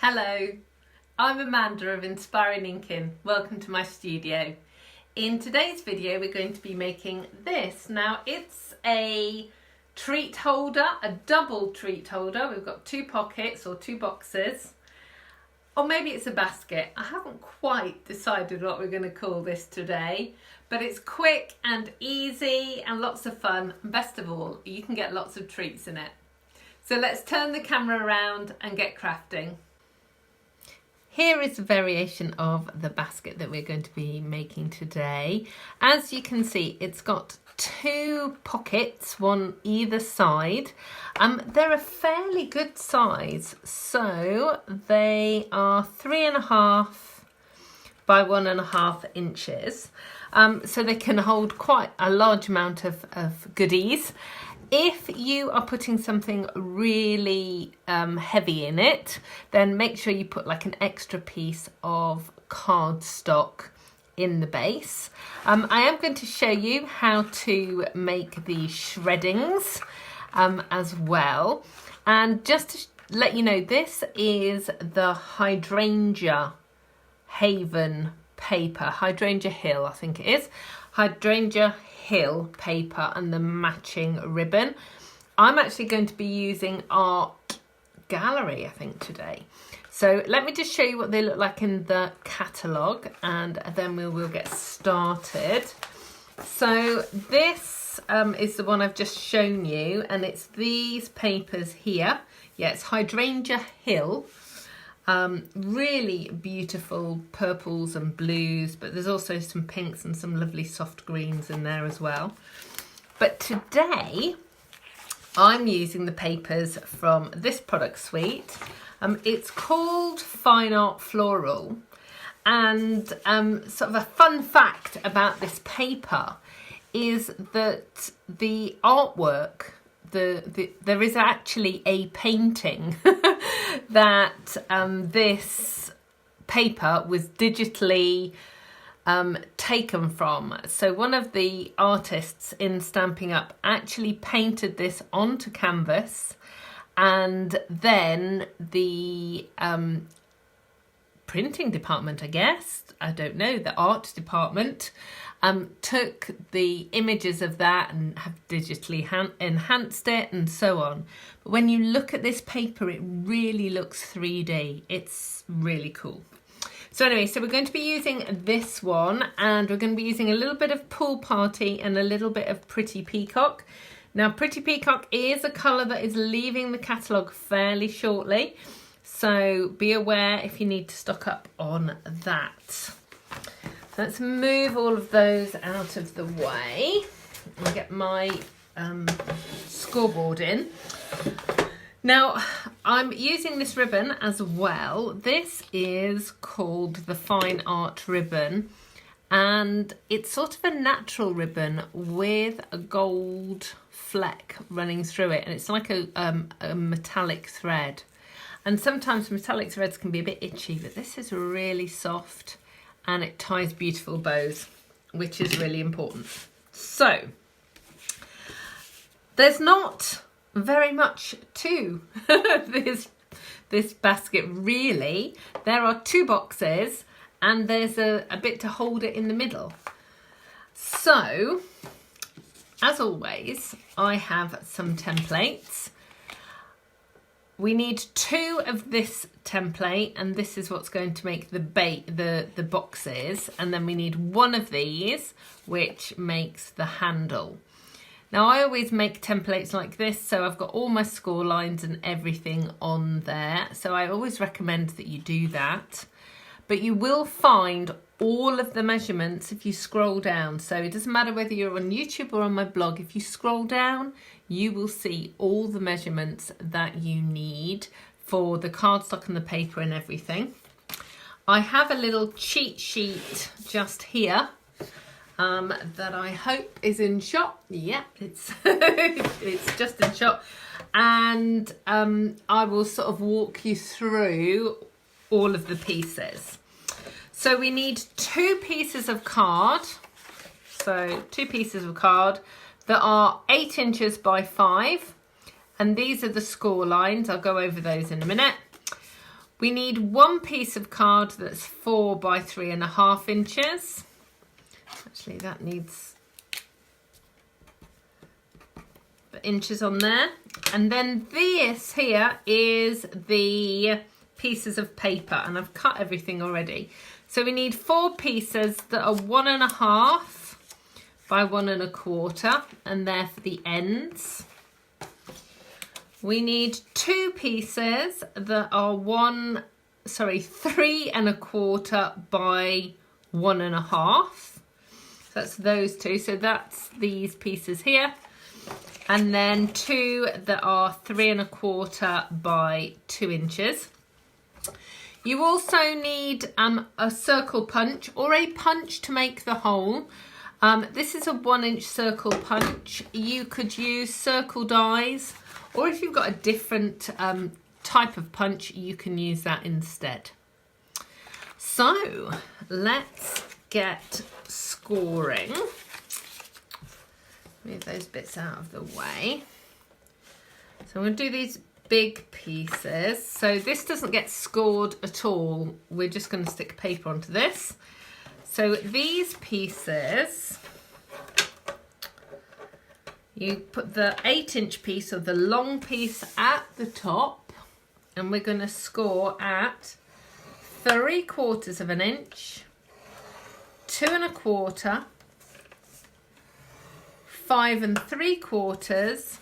Hello, I'm Amanda of Inspiring Inkin. Welcome to my studio. In today's video we're going to be making this. Now it's a treat holder, a double treat holder. We've got two pockets or two boxes, or maybe it's a basket. I haven't quite decided what we're going to call this today, but it's quick and easy and lots of fun, and best of all you can get lots of treats in it. So let's turn the camera around and get crafting. Here is a variation of the basket that we're going to be making today. As you can see, it's got two pockets, one either side. They're a fairly good size, so they are 3.5 by 1.5 inches. So they can hold quite a large amount of goodies. If you are putting something really heavy in it, then make sure you put like an extra piece of cardstock in the base. I am going to show you how to make the shreddings as well. And just to let you know, this is the Hydrangea Haven paper, Hydrangea Hill I think it is, Hydrangea Hill paper and the matching ribbon. I'm actually going to be using Art Gallery I think today. So let me just show you what they look like in the catalogue and then we will get started. So this is the one I've just shown you, and it's these papers here. Yeah, it's Hydrangea Hill. Really beautiful purples and blues, but there's also some pinks and some lovely soft greens in there as well. But today I'm using the papers from this product suite. It's called Fine Art Floral, and sort of a fun fact about this paper is that the artwork, there is actually a painting that this paper was digitally taken from. So one of the artists in Stampin' Up actually painted this onto canvas, and then the printing department, I guess, I don't know, the art department took the images of that and have digitally enhanced it and so on. But when you look at this paper, it really looks 3D. It's really cool. So anyway, so we're going to be using this one, and we're going to be using a little bit of Pool Party and a little bit of Pretty Peacock. Now, Pretty Peacock is a colour that is leaving the catalogue fairly shortly, so be aware if you need to stock up on that. Let's move all of those out of the way and get my scoreboard in. Now, I'm using this ribbon as well. This is called the Fine Art ribbon, and it's sort of a natural ribbon with a gold fleck running through it, and it's like a metallic thread. And sometimes metallic threads can be a bit itchy, but this is really soft and it ties beautiful bows, which is really important. So there's not very much to this basket really. There are two boxes and there's a bit to hold it in the middle. So as always, I have some templates. We need two of this template, and this is what's going to make the boxes, and then we need one of these which makes the handle. Now I always make templates like this, so I've got all my score lines and everything on there, so I always recommend that you do that. But you will find all of the measurements if you scroll down, so it doesn't matter whether you're on YouTube or on my blog. If you scroll down, you will see all the measurements that you need for the cardstock and the paper and everything. I have a little cheat sheet just here that I hope is in shot. Yeah, it's it's just in shot, and I will sort of walk you through all of the pieces. So we need two pieces of card. So two pieces of card that are 8 inches by 5, and these are the score lines. I'll go over those in a minute. We need one piece of card that's 4 by 3.5 inches. Actually, that needs the inches on there. And then this here is the pieces of paper, and I've cut everything already. So we need 4 pieces that are 1.5 by 1.25, and they're for the ends. We need 2 pieces that are 3.25 by 1.5. So that's those 2. So that's these pieces here. And then 2 that are 3.25 by 2 inches. You also need a circle punch or a punch to make the hole. This is a 1-inch circle punch. You could use circle dies, or if you've got a different type of punch, you can use that instead. So let's get scoring. Move those bits out of the way. So I'm going to do these big pieces. So this doesn't get scored at all. We're just going to stick paper onto this. So these pieces, you put the 8-inch piece or the long piece at the top, and we're going to score at 3/4 inch, 2.25, 5 3/4,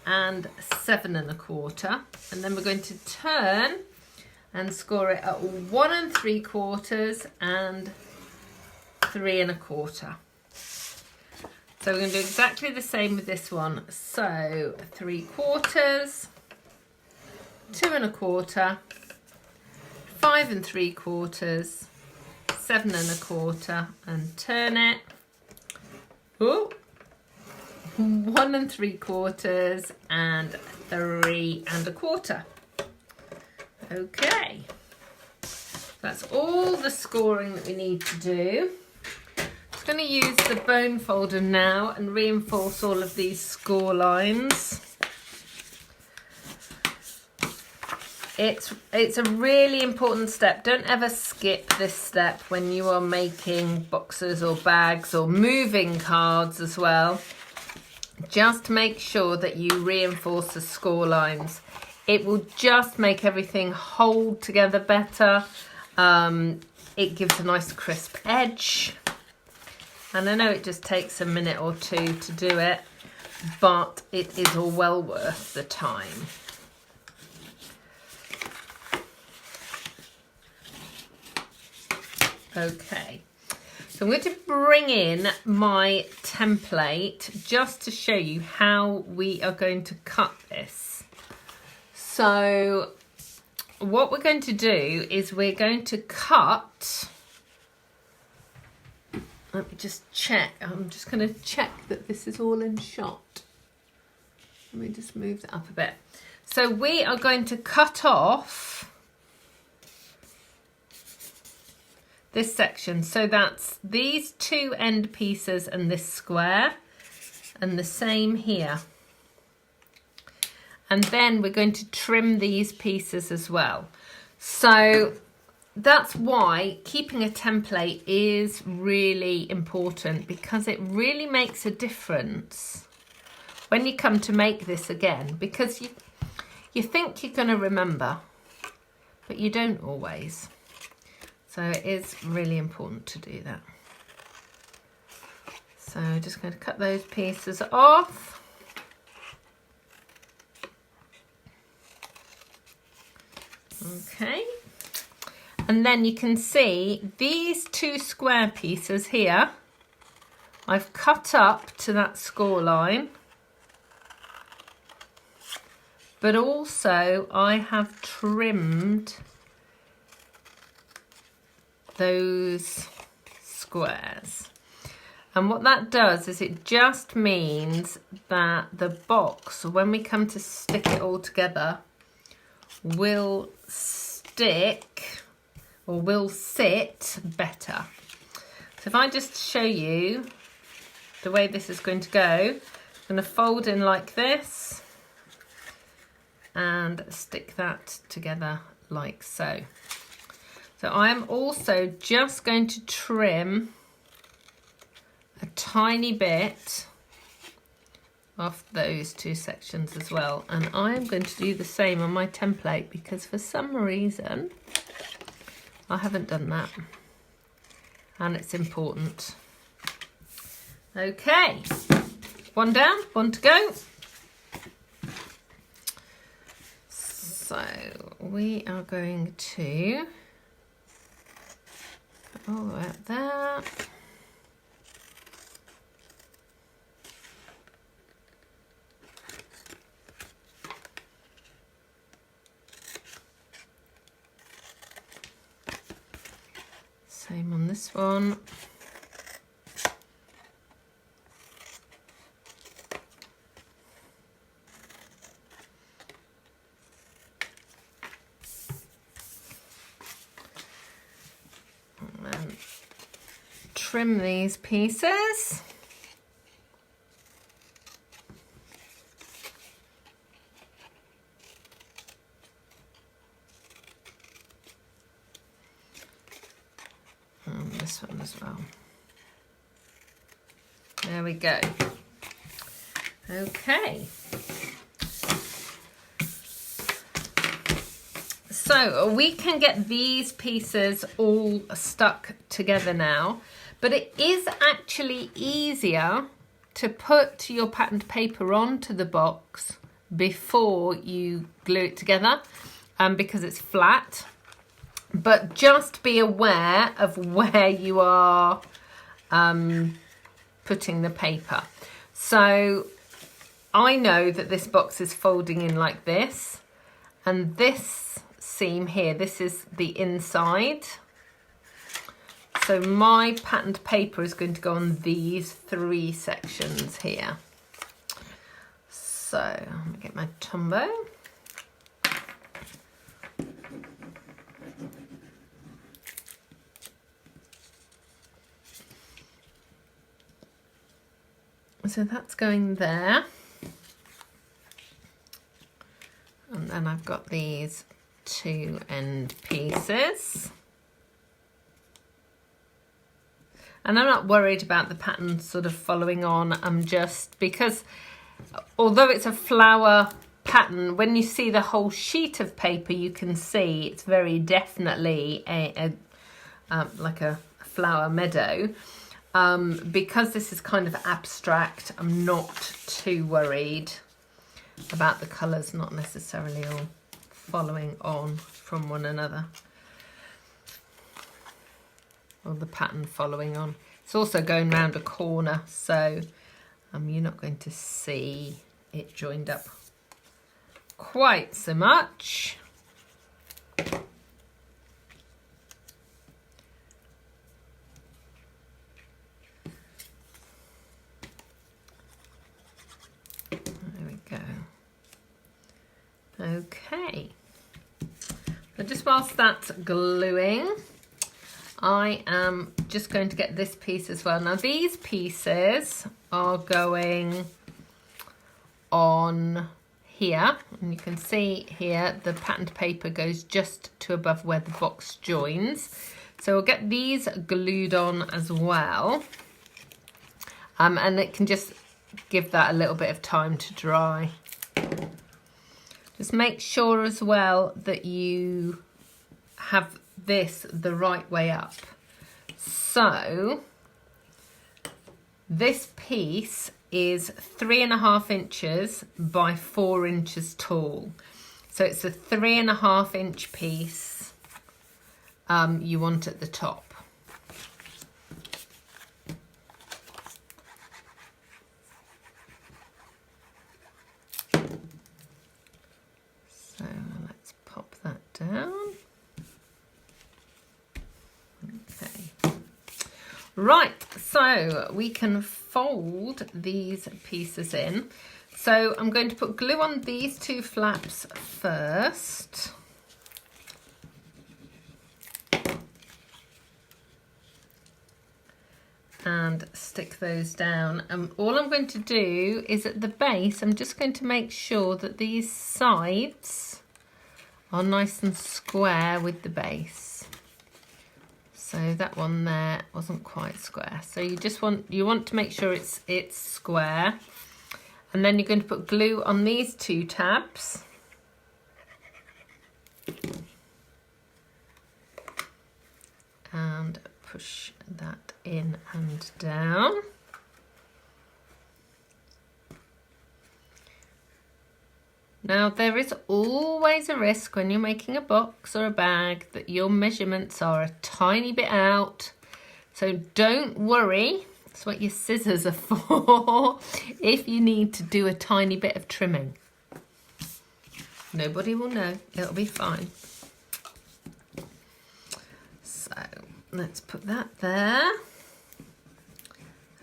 and 7.25, and then we're going to turn and score it at 1 3/4 and 3.25. So we're going to do exactly the same with this one. So 3/4, 2.25, 5 3/4, 7.25, and turn it. Ooh. 1 3/4 and 3.25. Okay, that's all the scoring that we need to do. I'm going to use the bone folder now and reinforce all of these score lines. It's a really important step. Don't ever skip this step when you are making boxes or bags or moving cards as well. Just make sure that you reinforce the score lines. It will just make everything hold together better. It gives a nice crisp edge. And I know it just takes a minute or 2 to do it, but it is all well worth the time. Okay. So I'm going to bring in my template just to show you how we are going to cut this. So what we're going to do is we're going to cut, let me just check, I'm just going to check that this is all in shot. Let me just move that up a bit. So we are going to cut off this section, so that's these 2 end pieces and this square, and the same here. And then we're going to trim these pieces as well. So that's why keeping a template is really important, because it really makes a difference when you come to make this again, because you think you're going to remember, but you don't always. So it is really important to do that. So just going to cut those pieces off. Okay. And then you can see these 2 square pieces here, I've cut up to that score line. But also I have trimmed those squares, and what that does is it just means that the box, when we come to stick it all together, will stick or will sit better. So if I just show you the way this is going to go, I'm going to fold in like this and stick that together like so. So I'm also just going to trim a tiny bit off those two sections as well, and I'm going to do the same on my template because for some reason I haven't done that, and it's important. Okay, one down, one to go. So we are going to put all the way up there. Same on this one. And then trim these pieces. And this one as well. There we go. Okay. So we can get these pieces all stuck together now, but it is actually easier to put your patterned paper onto the box before you glue it together, because it's flat. But just be aware of where you are putting the paper. So I know that this box is folding in like this, and this seam here, this is the inside. So my patterned paper is going to go on these three sections here. So I'm going to get my Tombow. So that's going there. And then I've got these two end pieces. And I'm not worried about the pattern sort of following on. I'm just, because although it's a flower pattern, when you see the whole sheet of paper, you can see it's very definitely like a flower meadow. Because this is kind of abstract, I'm not too worried about the colours not necessarily all following on from one another, or the pattern following on. It's also going round a corner, so you're not going to see it joined up quite so much. Okay, so just whilst that's gluing, I am just going to get this piece as well. Now these pieces are going on here, and you can see here the patterned paper goes just to above where the box joins. So we'll get these glued on as well, and it can just give that a little bit of time to dry. Just make sure as well that you have this the right way up. So this piece is 3.5 inches by 4 inches tall. So it's a 3.5 inch piece you want at the top. So let's pop that down. Okay. Right, so we can fold these pieces in. So I'm going to put glue on these two flaps first. And stick those down. And all I'm going to do is at the base, I'm just going to make sure that these sides are nice and square with the base. So that one there wasn't quite square. So you want to make sure it's square. And then you're going to put glue on these two tabs. And push that in and down. Now there is always a risk when you're making a box or a bag that your measurements are a tiny bit out. So don't worry, that's what your scissors are for, if you need to do a tiny bit of trimming. Nobody will know, it'll be fine. So let's put that there.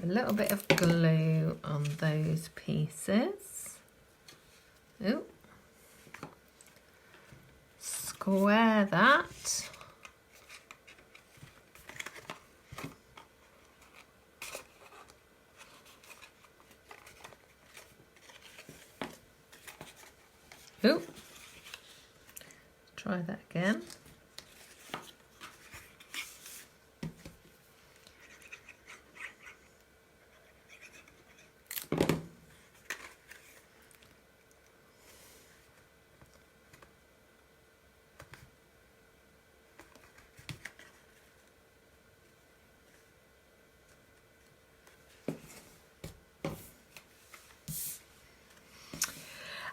A little bit of glue on those pieces. Ooh. Square that. Ooh. Try that again.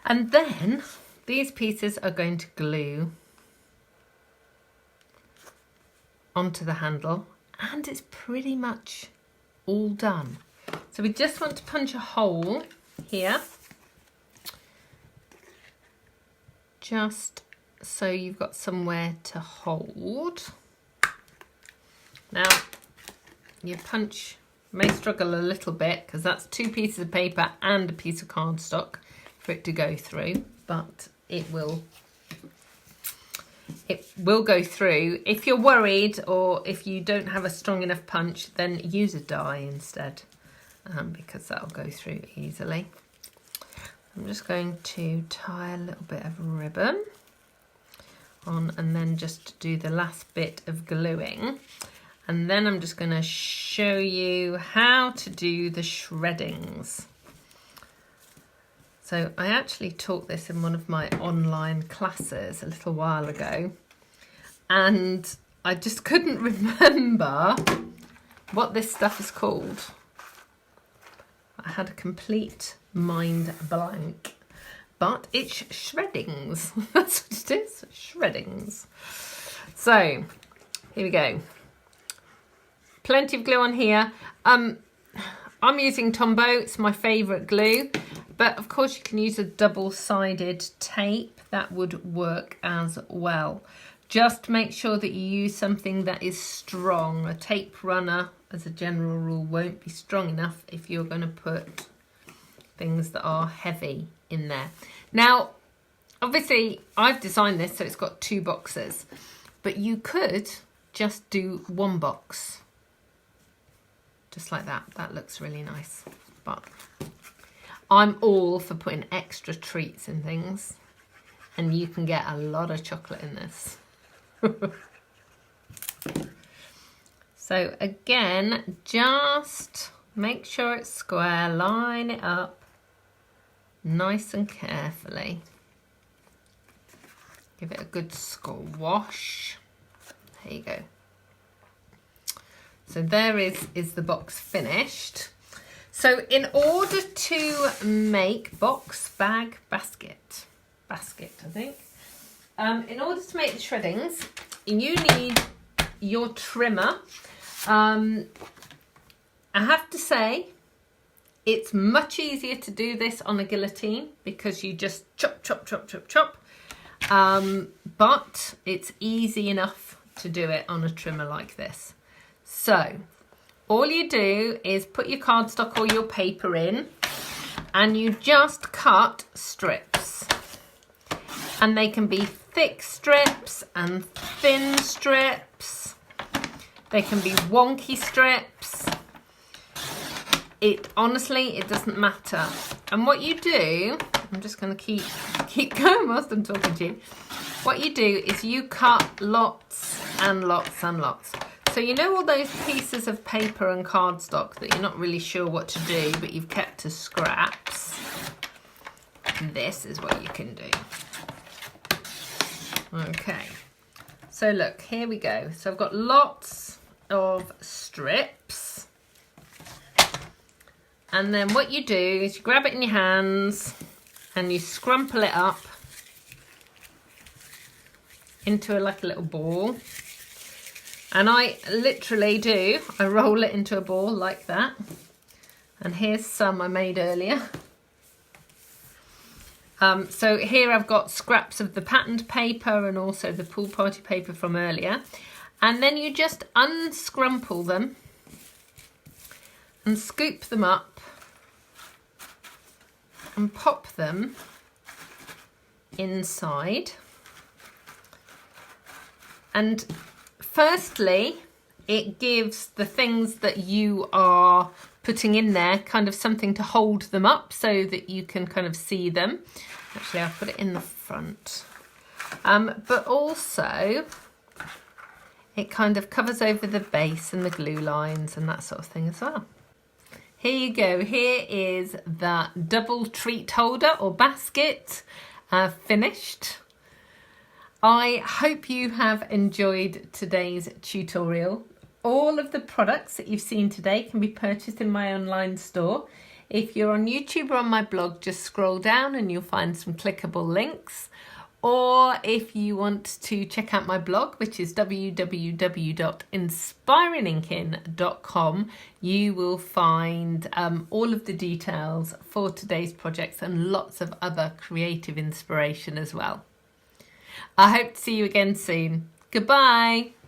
And then these pieces are going to glue onto the handle, and it's pretty much all done. So we just want to punch a hole here, just so you've got somewhere to hold. Now your punch may struggle a little bit because that's two pieces of paper and a piece of cardstock for it to go through, but it will go through. If you're worried or if you don't have a strong enough punch, then use a die instead, because that'll go through easily. I'm just going to tie a little bit of ribbon on and then just do the last bit of gluing, and then I'm just going to show you how to do the shreddings. So I actually taught this in one of my online classes a little while ago, and I just couldn't remember what this stuff is called. I had a complete mind blank, but it's shreddings. That's what it is, shreddings. So here we go. Plenty of glue on here. I'm using Tombow, it's my favourite glue. But of course you can use a double-sided tape, that would work as well. Just make sure that you use something that is strong. A tape runner, as a general rule, won't be strong enough if you're going to put things that are heavy in there. Now, obviously I've designed this so it's got two boxes, but you could just do one box. Just like that. That looks really nice. But I'm all for putting extra treats in things, and you can get a lot of chocolate in this. So again, just make sure it's square, line it up nice and carefully. Give it a good squash. There you go. So there is the box finished. So in order to make box, bag, basket, I think. In order to make the shreddings, you need your trimmer. I have to say, it's much easier to do this on a guillotine because you just chop, chop, chop, chop, chop. But it's easy enough to do it on a trimmer like this. So all you do is put your cardstock or your paper in, and you just cut strips. And they can be thick strips and thin strips. They can be wonky strips. Honestly, it doesn't matter. And what you do, I'm just going to keep going whilst I'm talking to you. what you do is you cut lots and lots and lots. So you know all those pieces of paper and cardstock that you're not really sure what to do, but you've kept as scraps? This is what you can do. Okay, so look, here we go. So I've got lots of strips. And then what you do is you grab it in your hands and you scrumple it up into like a little ball. And I literally do, I roll it into a ball like that. And here's some I made earlier. So here I've got scraps of the patterned paper and also the pool party paper from earlier. And then you just unscrumple them and scoop them up and pop them inside. And firstly, it gives the things that you are putting in there kind of something to hold them up so that you can kind of see them. Actually, I'll put it in the front. But also, it kind of covers over the base and the glue lines and that sort of thing as well. Here you go. Here is the double treat holder or basket finished. I hope you have enjoyed today's tutorial. All of the products that you've seen today can be purchased in my online store. If you're on YouTube or on my blog, just scroll down and you'll find some clickable links. Or if you want to check out my blog, which is www.inspiringinkin.com, you will find all of the details for today's projects and lots of other creative inspiration as well. I hope to see you again soon. Goodbye.